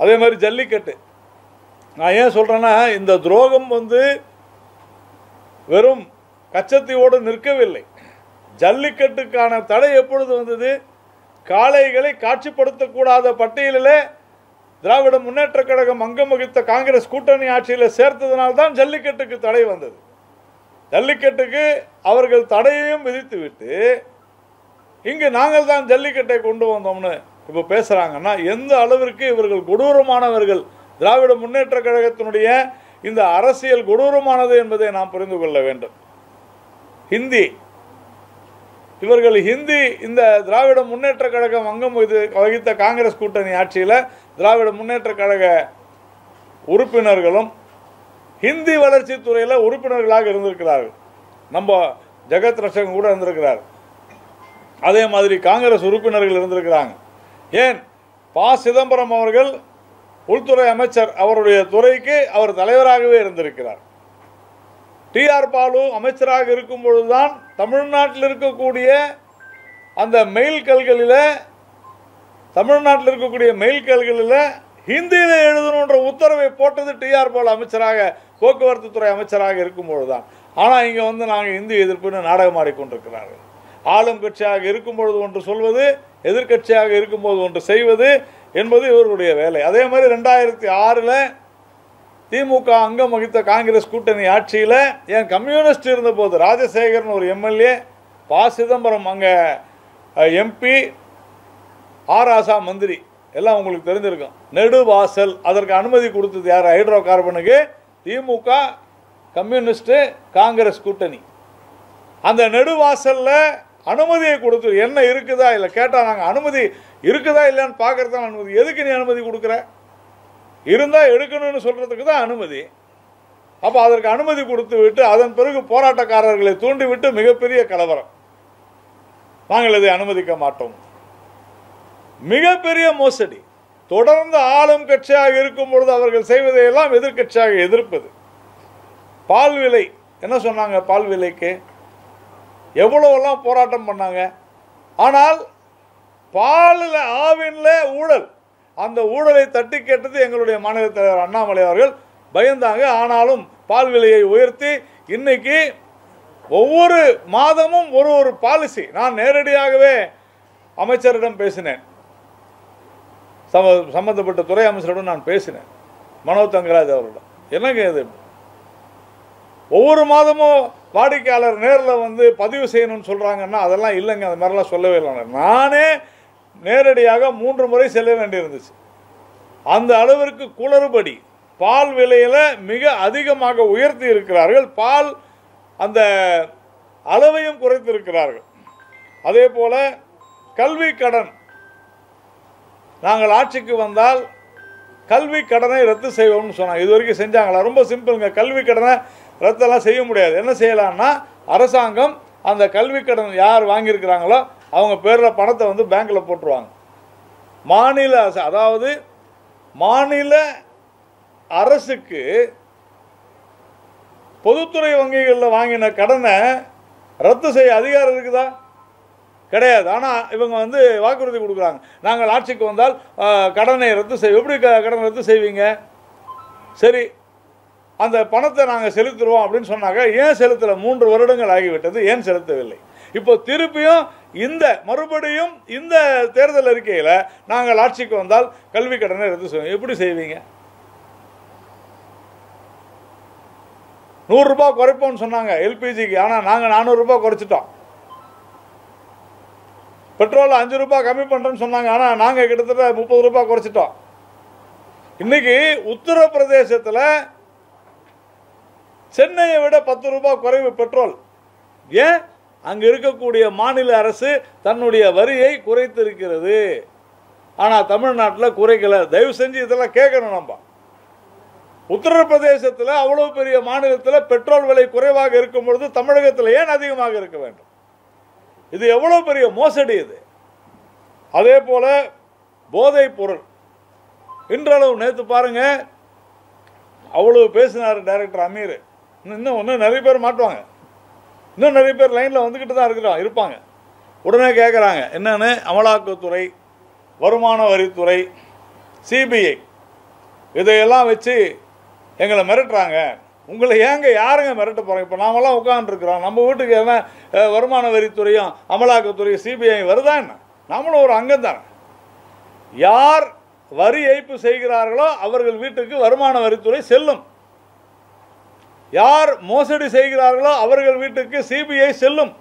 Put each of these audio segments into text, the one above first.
அதே மாதிரி ஜல்லிக்கட்டு. நான் ஏன் சொல்கிறேன்னா, இந்த துரோகம் வெறும் கச்சத்தீவோடு நிற்கவில்லை. ஜல்லிக்கட்டுக்கான தடை எப்பொழுது வந்தது? காளைகளை காட்சிப்படுத்தக்கூடாத பட்டியலில் திராவிட முன்னேற்ற கழகம் அங்கம் வகித்த காங்கிரஸ் கூட்டணி ஆட்சியில் சேர்த்ததனால்தான் ஜல்லிக்கட்டுக்கு தடை வந்தது. ஜல்லிக்கட்டுக்கு அவர்கள் தடையையும் விதித்துவிட்டு இங்கு நாங்கள் தான் ஜல்லிக்கட்டை கொண்டு வந்தோம்னு இப்போ பேசுகிறாங்கன்னா எந்த அளவிற்கு இவர்கள் கொடூரமானவர்கள், திராவிட முன்னேற்ற கழகத்தினுடைய இந்த அரசியல் கொடூரமானது என்பதை நாம் புரிந்து கொள்ள வேண்டும். ஹிந்தி, இவர்கள் ஹிந்தி, இந்த திராவிட முன்னேற்ற கழகம் அங்கம் வகித்த காங்கிரஸ் கூட்டணி ஆட்சியில் திராவிட முன்னேற்ற கழக உறுப்பினர்களும் ஹிந்தி வளர்ச்சி துறையில் உறுப்பினர்களாக இருந்திருக்கிறார்கள். நம்ம ஜெகத் ரட்சகன் கூட இருந்திருக்கிறார். அதே மாதிரி காங்கிரஸ் உறுப்பினர்கள் இருந்திருக்கிறாங்க. ஏன் ப. சிதம்பரம் அவர்கள் உள்துறை அமைச்சர், அவருடைய துறைக்கு அவர் தலைவராகவே இருந்திருக்கிறார். டி.ஆர். பாலு அமைச்சராக இருக்கும் பொழுதுதான் தமிழ்நாட்டில் இருக்கக்கூடிய அந்த மெயில்கல்களில் ஹிந்தியில் எழுதணுன்ற உத்தரவை போட்டது டி.ஆர். பாலு அமைச்சராக, போக்குவரத்து துறை அமைச்சராக இருக்கும் பொழுதுதான். ஆனால் இங்கே நாங்கள் ஹிந்தி எதிர்ப்புன்னு நாடகம் ஆடிக்கொண்டிருக்கிறார்கள். ஆளும் கட்சியாக இருக்கும் பொழுது ஒன்று சொல்வது, எதிர்கட்சியாக இருக்கும்போது ஒன்று செய்வது என்பது இவர்களுடைய வேலை. அதே மாதிரி 2006 திமுக அங்கம் வகித்த காங்கிரஸ் கூட்டணி ஆட்சியில் ஏன் கம்யூனிஸ்ட் இருந்தபோது ராஜசேகரன் ஒரு எம்எல்ஏ, ப. சிதம்பரம் அங்கே எம்பி, ஆர். ராசா மந்திரி, எல்லாம் உங்களுக்கு தெரிஞ்சிருக்கும். நெடுவாசல் அதற்கு அனுமதி கொடுத்தது யார்? ஹைட்ரோ கார்பனுக்கு திமுக, கம்யூனிஸ்ட், காங்கிரஸ் கூட்டணி. அந்த நெடுவாசலில் அனுமதியை கொடுத்து என்ன இருக்குதா இல்லை கேட்டால் நாங்கள் அனுமதி இருக்குதா இல்லைன்னு பார்க்கறது தான் அனுமதி. எதுக்கு நீ அனுமதி கொடுக்குற? இருந்தால் எடுக்கணும்னு சொல்கிறதுக்கு தான் அனுமதி. அப்போ அதற்கு அனுமதி கொடுத்து விட்டு அதன் பிறகு போராட்டக்காரர்களை தூண்டிவிட்டு மிகப்பெரிய கலவரம். நாங்கள் இதை அனுமதிக்க மாட்டோம். மிகப்பெரிய மோசடி. தொடர்ந்து ஆளும் கட்சியாக இருக்கும் பொழுது அவர்கள் செய்வதையெல்லாம் எதிர்கட்சியாக எதிர்ப்பது. பால் விலை என்ன சொன்னாங்க? பால் விலைக்கு எவ்வளோவெல்லாம் போராட்டம் பண்ணாங்க. ஆனால் பாலில் ஆவினில் ஊழல், அந்த ஊழலை தட்டி கேட்டது எங்களுடைய மாநில தலைவர் அண்ணாமலை அவர்கள். பயந்தாங்க. ஆனாலும் பால் விலையை உயர்த்தி இன்னைக்கு ஒவ்வொரு மாதமும் ஒரு பாலிசி. நான் நேரடியாகவே அமைச்சரிடம் பேசினேன், சம்பந்தப்பட்ட துறை அமைச்சரிடம் நான் பேசினேன், மனோ தங்கராஜ் அவரிடம். என்னங்க இது, ஒவ்வொரு மாதமும் வாடிக்கையாளர் நேரில் பதிவு செய்யணும்னு சொல்கிறாங்கன்னா அதெல்லாம் இல்லைங்க, அது மாதிரிலாம் சொல்லவே இல்லை. நானே நேரடியாக 3 முறை செல்ல வேண்டியிருந்துச்சு. அந்த அளவிற்கு குளறுபடி பால் விலையில் மிக அதிகமாக உயர்த்தி இருக்கிறார்கள். பால் அந்த அளவையும் குறைத்திருக்கிறார்கள். அதே போல் கல்வி கடன், நாங்கள் ஆட்சிக்கு வந்தால் கல்வி கடனை ரத்து செய்வோம்னு சொன்னாங்க. இது வரைக்கும் செஞ்சாங்களா? ரொம்ப சிம்பிளுங்க. கல்வி கடனை ரத்தெல்லாம் செய்ய முடியாது. என்ன செய்யலாம்னா, அரசாங்கம் அந்த கல்வி கடன் யார் வாங்கியிருக்கிறாங்களோ அவங்க பேரில் பணத்தை பேங்க்கில் போட்டுருவாங்க. மாநில அதாவது மாநில அரசுக்கு பொதுத்துறை வங்கிகளில் வாங்கின கடனை ரத்து செய்ய அதிகாரம் இருக்குதா? கிடையாது. ஆனால் இவங்க வாக்குறுதி கொடுக்குறாங்க, நாங்கள் ஆட்சிக்கு வந்தால் கடனை ரத்து செய்வோம். எப்படி கடனை ரத்து செய்வீங்க? சரி, அந்த பணத்தை நாங்கள் செலுத்துருவோம் அப்படின்னு சொன்னாங்க. ஏன் செலுத்தலை? 3 வருடங்கள் ஆகிவிட்டது. ஏன் செலுத்தவில்லை? இப்போ திருப்பியும் மறுபடியும் இந்த தேர்தல் அறிக்கையில் நாங்கள் ஆட்சிக்கு வந்தால் கல்வி கடனை ரத்து செய்வோம். எப்படி செய்வீங்க? 100 ரூபாய் குறைப்போம்னு சொன்னாங்க எல்பிஜிக்கு. ஆனால் நாங்கள் 400 ரூபாய் குறைச்சிட்டோம். பெட்ரோல் 5 ரூபாய் கம்மி பண்ணுறோன்னு சொன்னாங்க. ஆனால் நாங்கள் கிட்டத்தட்ட 30 ரூபாய் குறைச்சிட்டோம். இன்னைக்கு உத்தரப்பிரதேசத்தில் சென்னையை விட 10 ரூபாய் குறைவு பெட்ரோல். ஏன்? அங்கே இருக்கக்கூடிய மாநில அரசு தன்னுடைய வரியை குறைத்திருக்கிறது. ஆனால் தமிழ்நாட்டில் குறைக்கல. தயவு செஞ்சு இதெல்லாம் கேட்கணும். நம்ம உத்தரப்பிரதேசத்தில் அவ்வளோ பெரிய மாநிலத்தில் பெட்ரோல் விலை குறைவாக இருக்கும் பொழுது தமிழகத்தில் ஏன் அதிகமாக இருக்க வேண்டும்? இது எவ்வளோ பெரிய மோசடி இது. அதே போல போதைப் பொருள் இன்றளவு நேற்று பாருங்க அவ்வளோ பேசினார் டைரக்டர் அமீர். இன்னும் நிறைய பேர் மாட்டுவாங்க. இன்னும் நிறைய பேர் லைனில் வந்துக்கிட்டு தான் இருப்பாங்க. உடனே கேட்குறாங்க என்னன்னு, அமலாக்கத்துறை, வருமான வரித்துறை, சிபிஐ இதையெல்லாம் வச்சு எங்களை மிரட்டுறாங்க. உங்களை ஏங்க யாருங்க மிரட்ட போகிறோம்? இப்போ நாமெல்லாம் உட்காந்துருக்குறோம், நம்ம வீட்டுக்கு என்ன வருமான வரித்துறையும் அமலாக்கத்துறையும் சிபிஐ வருதா என்ன? நம்மளும் ஒரு அங்கம் தானே. யார் வரி ஏய்ப்பு செய்கிறார்களோ அவர்கள் வீட்டுக்கு வருமான வரித்துறை செல்லும். யார் மோசடி செய்கிறார்களோ அவர்கள் வீட்டுக்கு சிபிஐ செல்லும்.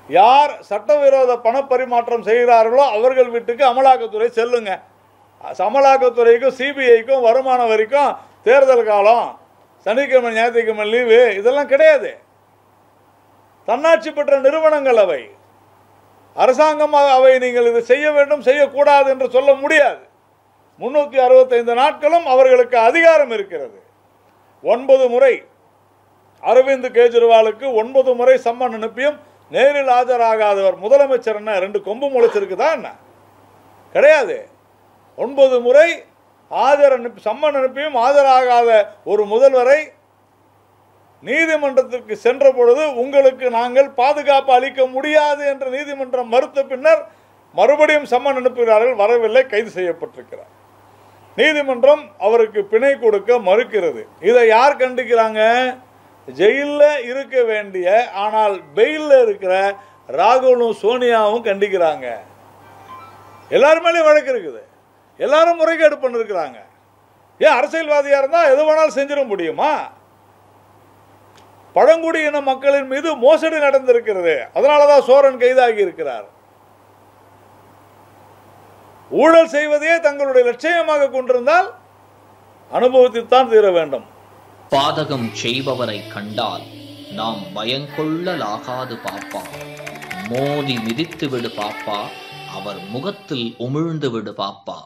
யார் சட்டவிரோத பணப்பரிமாற்றம் செய்கிறார்களோ அவர்கள் வீட்டுக்கு அமலாக்கத்துறை செல்லுங்க. அமலாக்கத்துறைக்கும் சிபிஐக்கும் வருமான வரிக்கும் தேர்தல் காலம், சனிக்கிழமை ஞாயிற்றுக்கிழமை லீவு இதெல்லாம் கிடையாது. தன்னாட்சி பெற்ற நிறுவனங்கள் அவை. அரசாங்கமாக அவை நீங்கள் இது செய்ய வேண்டும் செய்யக்கூடாது என்று சொல்ல முடியாது. 365 நாட்களும் அவர்களுக்கு அதிகாரம் இருக்கிறது. 9 முறை அரவிந்த் கெஜ்ரிவாலுக்கு 9 முறை சம்மன் அனுப்பியும் நேரில் ஆஜராகாதவர் முதலமைச்சர் என்ன 2 கொம்பு முளைச்சிருக்குதா என்ன? கிடையாது. 9 முறை சம்மன் அனுப்பியும் ஆஜராகாத ஒரு முதல்வரை நீதிமன்றத்திற்கு சென்ற பொழுது உங்களுக்கு நாங்கள் பாதுகாப்பு அளிக்க முடியாது என்று நீதிமன்றம் மறுத்த பின்னர் மறுபடியும் சம்மன் அனுப்புகிறார்கள், வரவில்லை, கைது செய்யப்பட்டிருக்கிறார். நீதிமன்றம் அவருக்கு பிணை கொடுக்க மறுக்கிறது. இதை யார் கண்டிக்கிறாங்க? ஜெயிலில் இருக்க வேண்டிய ஆனால் பெயிலில் இருக்கிற ராகுலும் சோனியாவும் கண்டிக்கிறாங்க. எல்லாரும் மேலேயும் வழக்கு இருக்குது, எல்லாரும் முறைகேடு பண்ணிருக்கிறாங்க. ஏன் அரசியல்வாதியா இருந்தா எது வேணாலும் செஞ்சிட முடியுமா? பழங்குடியின மக்களின் மீது மோசடி நடந்திருக்கிறது, அதனாலதான் சோரன் கைதாகி இருக்கிறார். ஊழல் செய்வதையே தங்களுடைய லட்சியமாக கொண்டிருந்தால் அனுபவத்தைத்தான் தீர வேண்டும். பாதகம் செய்பவரை கண்டால் நாம் பயங்கொள்ளலாகாது பாப்பா, மோதி மிதித்து விடு பாப்பா, அவர் முகத்தில் உமிழ்ந்து விடு பாப்பா.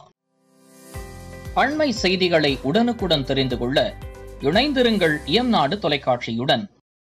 அண்மை செய்திகளை உடனுக்குடன் தெரிந்து கொள்ள இணைந்திருங்கள் இயம்நாடு தொலைக்காட்சியுடன்.